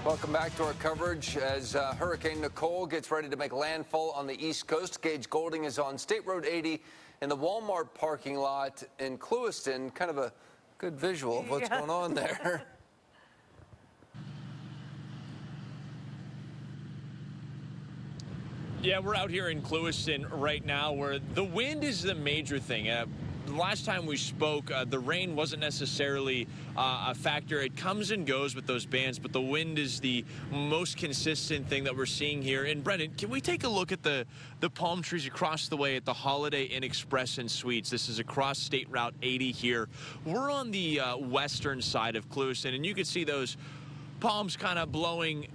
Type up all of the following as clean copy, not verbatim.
Welcome back to our coverage as Hurricane Nicole gets ready to make landfall on the East Coast. Gage Goulding is on State Road 80 in the Walmart parking lot in Clewiston. Kind of a good visual of what's going on there. Yeah, we're out here in Clewiston right now where the wind is the major thing. The last time we spoke, the rain wasn't necessarily a factor. It comes and goes with those bands, but the wind is the most consistent thing that we're seeing here. And Brendan, can we take a look at the palm trees across the way at the Holiday Inn Express and Suites? This is across State Route 80 here. We're on the western side of Clewiston, and you can see those palms kind of blowing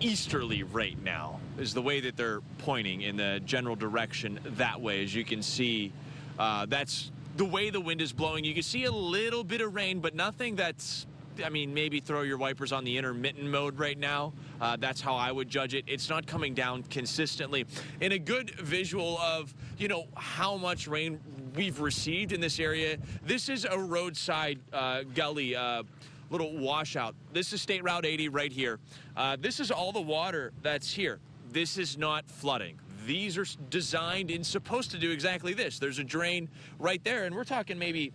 easterly right now is the way that they're pointing in the general direction that way. As you can see, that's the way the wind is blowing. You can see a little bit of rain, but nothing that's, I mean, maybe throw your wipers on the intermittent mode right now. That's how I would judge it. It's not coming down consistently. And a good visual of, you know, how much rain we've received in this area. This is a roadside gully, little washout. This is State Route 80 right here. This is all the water that's here. This is not flooding. These are designed and supposed to do exactly this. There's a drain right there, and we're talking maybe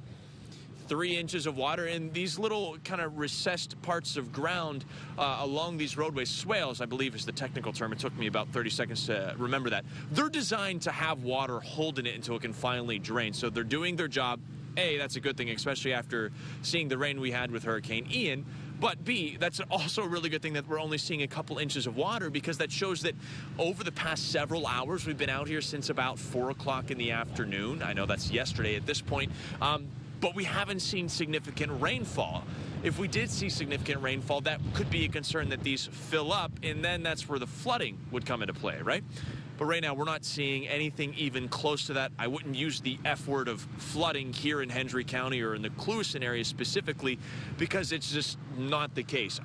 3 inches of water in these little kind of recessed parts of ground along these roadways. Swales, I believe, is the technical term. It took me about 30 seconds to remember that. They're designed to have water holding it until it can finally drain. So they're doing their job. A, that's a good thing, especially after seeing the rain we had with Hurricane Ian. But B, that's also a really good thing that we're only seeing a couple inches of water, because that shows that over the past several hours, we've been out here since about 4 o'clock in the afternoon. I know that's yesterday at this point, but we haven't seen significant rainfall. If we did see significant rainfall, that could be a concern that these fill up, and then that's where the flooding would come into play, right? But right now, we're not seeing anything even close to that. I wouldn't use the F word of flooding here in Hendry County or in the Clewiston area specifically, because it's just not the case.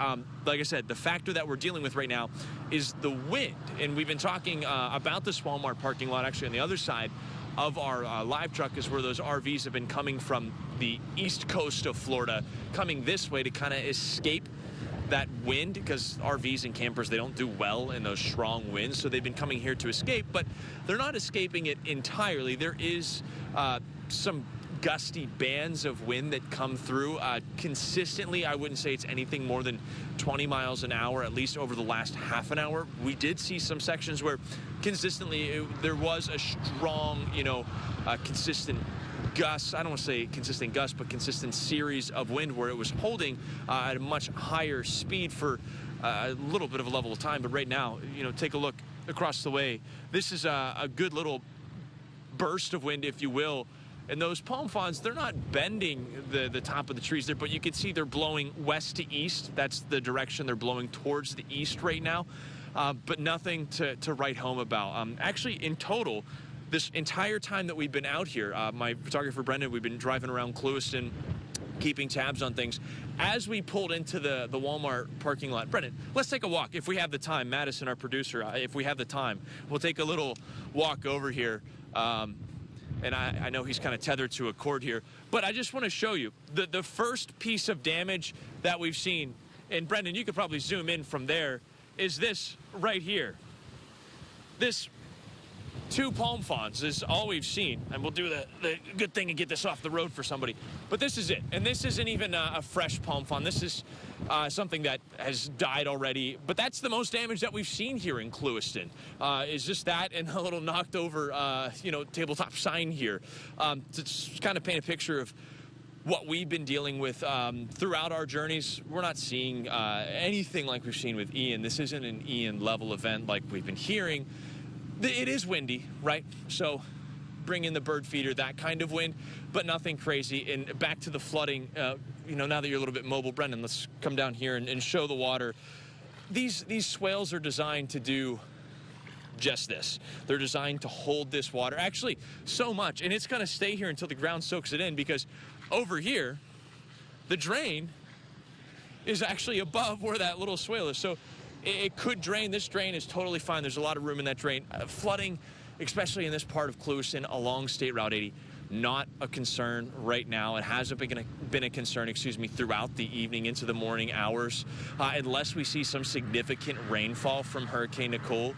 Like I said, the factor that we're dealing with right now is the wind. And we've been talking about this Walmart parking lot. Actually, on the other side of our live truck is where those RVs have been coming from the east coast of Florida, coming this way to kind of escape that wind, because RVs and campers, they don't do well in those strong winds, so they've been coming here to escape, but they're not escaping it entirely. There is some gusty bands of wind that come through consistently. I wouldn't say it's anything more than 20 miles an hour, at least over the last half an hour. We did see some sections where consistently there was a strong, consistent gusts. I don't want to say consistent gusts, but consistent series of wind where it was holding at a much higher speed for a little bit of a level of time. But right now, take a look across the way. This is a good little burst of wind, if you will. And those palm fronds, they're not bending the top of the trees there, but you can see they're blowing west to east. That's the direction they're blowing towards the east right now. But nothing to write home about. Actually, in total, this entire time that we've been out here, my photographer Brendan, we've been driving around Clewiston, keeping tabs on things. As we pulled into the Walmart parking lot, Brendan, let's take a walk if we have the time. Madison, our producer, if we have the time, we'll take a little walk over here. And I know he's kind of tethered to a cord here, but I just want to show you the first piece of damage that we've seen. And Brendan, you could probably zoom in from there, is this right here. This 2 palm fronds is all we've seen, and we'll do the good thing and get this off the road for somebody. But this is it, and this isn't even a fresh palm frond. This is something that has died already, but that's the most damage that we've seen here in Clewiston, is just that and a little knocked over, tabletop sign here, to kind of paint a picture of what we've been dealing with throughout our journeys. We're not seeing anything like we've seen with Ian. This isn't an Ian level event like we've been hearing. It is windy, right? So bring in the bird feeder, that kind of wind, but nothing crazy. And back to the flooding, now that you're a little bit mobile, Brendan, let's come down here and show the water. These swales are designed to do just this. They're designed to hold this water, actually so much, and it's going to stay here until the ground soaks it in, because over here, the drain is actually above where that little swale is. So it could drain. This drain is totally fine. There's a lot of room in that drain. Flooding, especially in this part of Clewiston along State Route 80, not a concern right now. It hasn't been a concern, throughout the evening into the morning hours. Unless we see some significant rainfall from Hurricane Nicole,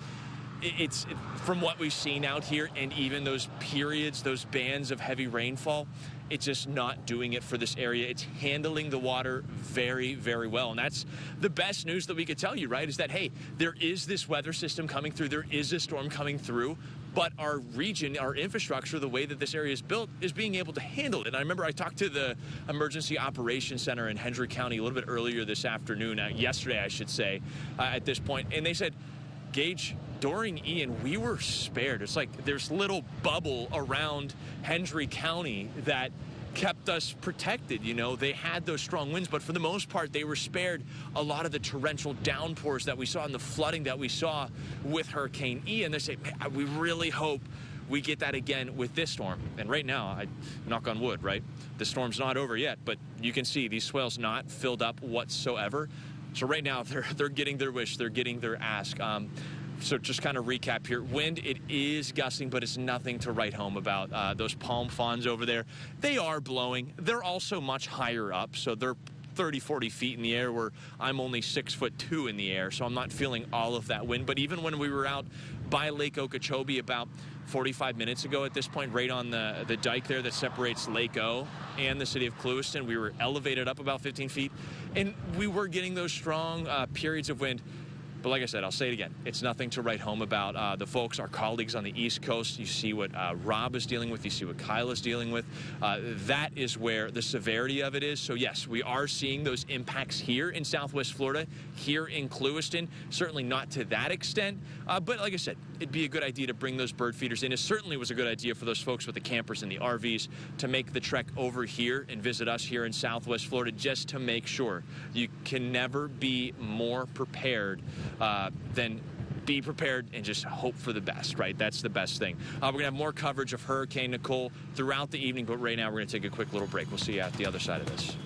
it's from what we've seen out here, and even those periods, those bands of heavy rainfall, it's just not doing it for this area. It's handling the water very, very well. And that's the best news that we could tell you, right, is that, hey, there is this weather system coming through. There is a storm coming through. But our region, our infrastructure, the way that this area is built, is being able to handle it. And I remember I talked to the Emergency Operations Center in Hendry County a little bit earlier this afternoon, yesterday, I should say, at this point. And they said, Gage, during Ian, we were spared. It's like there's little bubble around Hendry County that kept us protected. You know, they had those strong winds, but for the most part, they were spared a lot of the torrential downpours that we saw and the flooding that we saw with Hurricane Ian. They say, man, we really hope we get that again with this storm. And right now, I knock on wood, right? The storm's not over yet, but you can see these swales not filled up whatsoever. So right now, they're getting their wish, they're getting their ask. So just kind of recap here. Wind, it is gusting, but it's nothing to write home about. Those palm fronds over there, they are blowing. They're also much higher up, so they're 30, 40 feet in the air, where I'm only 6'2" in the air, so I'm not feeling all of that wind. But even when we were out by Lake Okeechobee about 45 minutes ago at this point, right on the dike there that separates Lake O and the city of Clewiston, we were elevated up about 15 feet, and we were getting those strong periods of wind. But like I said, I'll say it again, it's nothing to write home about. The folks, our colleagues on the East Coast, you see what Rob is dealing with, you see what Kyle is dealing with. That is where the severity of it is. So yes, we are seeing those impacts here in Southwest Florida, here in Clewiston. Certainly not to that extent. But like I said, it'd be a good idea to bring those bird feeders in. It certainly was a good idea for those folks with the campers and the RVs to make the trek over here and visit us here in Southwest Florida, just to make sure. You can never be more prepared than be prepared and just hope for the best, right? That's the best thing. We're going to have more coverage of Hurricane Nicole throughout the evening, but right now we're going to take a quick little break. We'll see you at the other side of this.